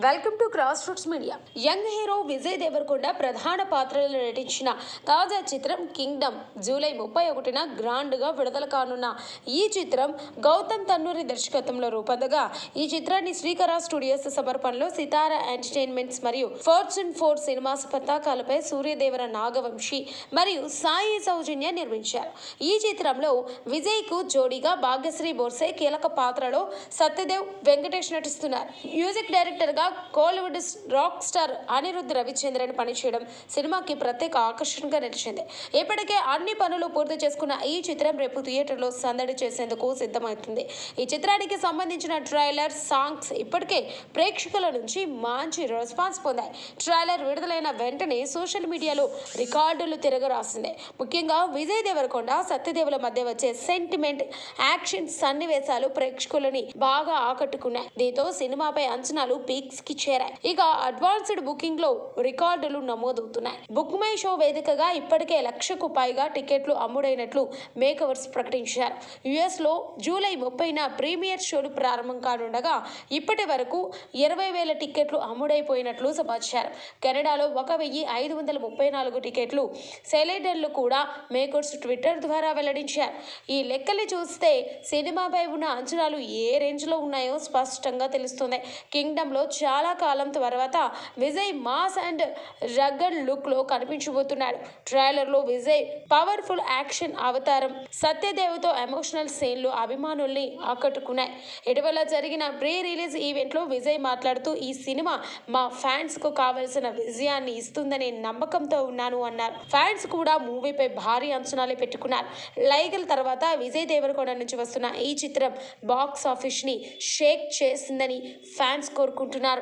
Welcome to Cross Roots Media. Young hero Vijay Devarakonda ప్రధాన పాత్రలో నటించిన తాజా చిత్రం కింగ్డమ్ జూలై 31న గ్రాండ్గా విడుదల కానున్న ఈ చిత్రం గౌతమ్ తన్నూరి దర్శకత్వంలో రూపొందగా ఈ చిత్రాన్ని శ్రీకర స్టూడియోస్ సమర్పణలో సితారా ఎంటర్టైన్మెంట్స్ మరియు ఫార్చ్యూన్ 4 సినిమాస్ పతాకాలపై సూర్యదేవర నాగవంశీ మరియు సాయి సౌజన్య నిర్మించారు. ఈ చిత్రంలో విజయ్ కు జోడీగా భాగ్యశ్రీ బోర్సే కీలక పాత్రలో సత్యదేవ్ వెంకటేష్ నటిస్తున్నారు. మ్యూజిక్ డైరెక్టర్ గా కోలీవుడ్ రాక్ స్టార్ అనిరుద్ధ్ రవిచంద్రన్ పనిచేయడం సినిమాకి ప్రత్యేక ఆకర్షణగా నిలిచింది. ఇప్పటికే అన్ని పనులు పూర్తి చేసుకున్న ఈ చిత్రం రేపు థియేటర్లో సందడి చేసేందుకు సిద్ధమవుతుంది. ఈ చిత్రానికి సంబంధించిన ట్రైలర్, సాంగ్స్ ఇప్పటికే ప్రేక్షకుల నుంచి మంచి రెస్పాన్స్ పొందాయి. ట్రైలర్ విడుదలైన వెంటనే సోషల్ మీడియాలో రికార్డులు తిరగరాసింది. ముఖ్యంగా విజయ్ దేవరకొండ, సత్యదేవుల మధ్య వచ్చే సెంటిమెంట్, యాక్షన్ సన్నివేశాలు ప్రేక్షకులని బాగా ఆకట్టుకున్నాయి. దీంతో సినిమాపై అంచనాలు పీక్స్ కి చేరాయి. ఇక అడ్వాన్స్డ్ బుకింగ్ లో రికార్డులు నమోదవుతున్నాయి. బుక్ మై షో వేదికగా ఇప్పటికే 1,00,000కు పైగా టికెట్లు అమ్ముడైనట్లు మేకర్స్ ప్రకటించారు. యుఎస్ లో జూలై 30న ప్రీమియర్ షోలు ప్రారంభం కానుండగా ఇప్పటి వరకు 20,000 టికెట్లు అమ్ముడైపోయినట్లు సమాచారం. కెనడాలో 1,534 టికెట్లు సెలైడర్లు కూడా మేకర్స్ ట్విట్టర్ ద్వారా వెల్లడించారు. ఈ లెక్కలు చూస్తే సినిమాపై ఉన్న అంచనాలు ఏ రేంజ్ లో ఉన్నాయో స్పష్టంగా తెలుస్తుంది. కింగ్డమ్ లో చాలా కాలం తర్వాత Vijay mass and rugged look లో కనిపించబోతున్నాడు. ట్రైలర్ లో విజయ్ పవర్ఫుల్ యాక్షన్ అవతారం, సత్యదేవ్తో ఎమోషనల్ సీన్లు అభిమానుల్ని ఆకట్టుకున్నాయి. ఇటీవల జరిగిన ప్రీ రిలీజ్ ఈవెంట్ లో విజయ్ మాట్లాడుతూ ఈ సినిమా మా ఫ్యాన్స్ కు కావలసిన విజయాన్ని ఇస్తుందనే నమ్మకంతో ఉన్నాను అన్నారు. ఫ్యాన్స్ కూడా మూవీపై భారీ అంచనాలు పెట్టుకున్నారు. లైగల్ తర్వాత విజయ్ దేవరకొండ నుంచి వస్తున్న ఈ చిత్రం బాక్స్ ఆఫీస్ ని షేక్ చేసిందని ఫ్యాన్స్ కోరుకుంటున్నారు.